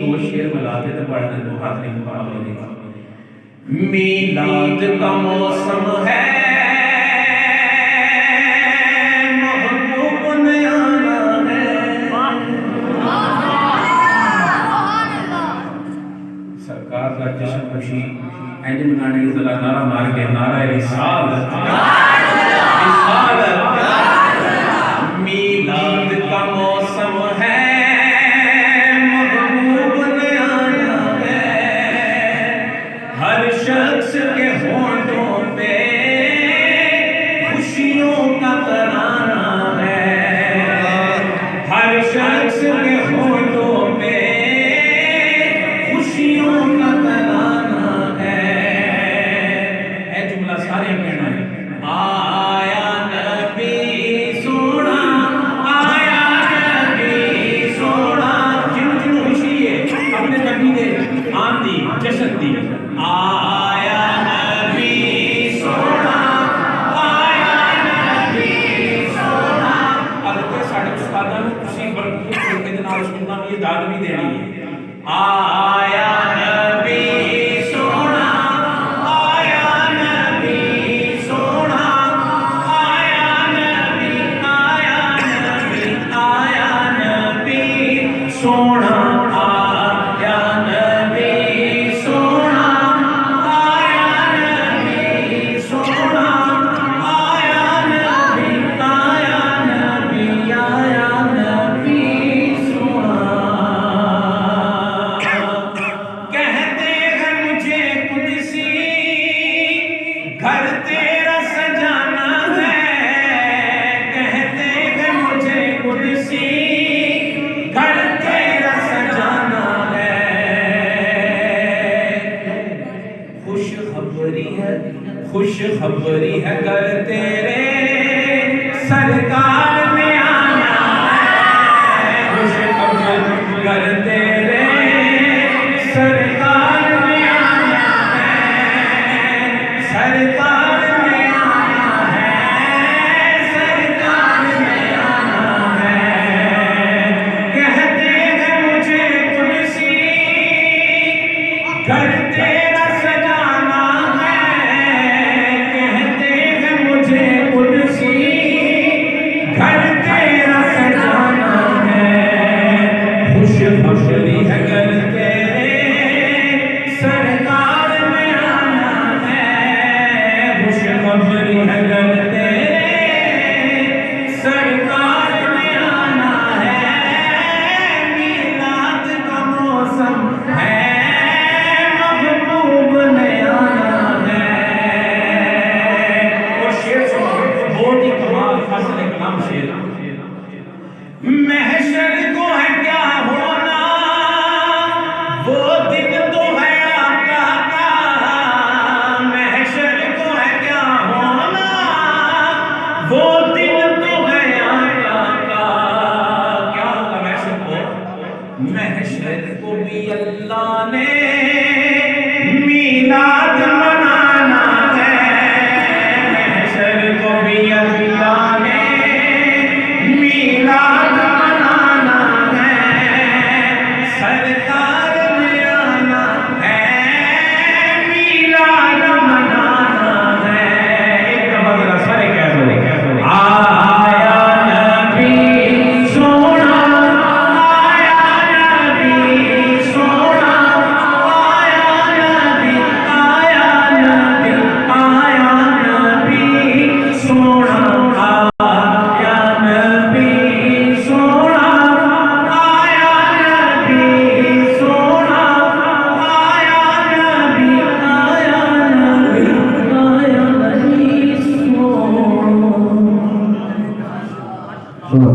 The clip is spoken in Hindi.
दो शेर मिलाते तो पढ़ने दो हाथ नहीं मुकाबले का। मीलाद का मौसम है, महबूब ने आना है। सरकार का जश्न खुशी एंड मनाने की जरा नारा मार के नारा रिसालत, रिसालत। मीलाद का मौसम है, महबूब ने आना है। हर शख्स के होंठों पे खुशियों का तराना है। हर शख्स के होंठों पे खुशियों का तराना है। ऐ जुमला सारे कहना है। आया नबी सोना, आया नबी सोना। जिन जिन खुशी है अपने नबी दे आंदी जश्न दी। आया नबी सोना, आया नबी सोना। अगर साढ़े उस्तादा ने खुशी भरपूर तरीके दे नाल सुनना भी दाद भी देनी है। आया नबी सोना, आया नबी सोना, आया नबी, आया नबी, आया नबी सोना, आया नबी सोना, आया नबी सोना, आया नबी, आया नबी, आया नबी सोना। कहते हैं मुझे कुदसी घर तेरा सजाना है। कहते हैं मुझे कुदसी घर तेरा सजाना है। खुशखबरी है, खुशखबरी है घर तेरे सरकार में आना है। खुशखबरी घर तेरे सरकार में आना है। सरकार में आना है, सरकार में आना है। कहते हैं मुझे कुदसी घर तेरा सजाना है। कहते हैं मुझे कुदसी घर तेरा सजाना है। खुशखबरी है घर तेरे सरकार में आना है। खुशखबरी है घर तेरे सरकार में आना है। मीलाद का मौसम है, महबूब ने आना है। और शेर सुनो, बहुत ही कमाल फासिल कलाम शेर। महशर को है क्या होना, वो दिन तो है आका का। महशर को है क्या होना, वो दिन तो है आका का। क्या होगा महशर को? महशर को भी अल्लाह ने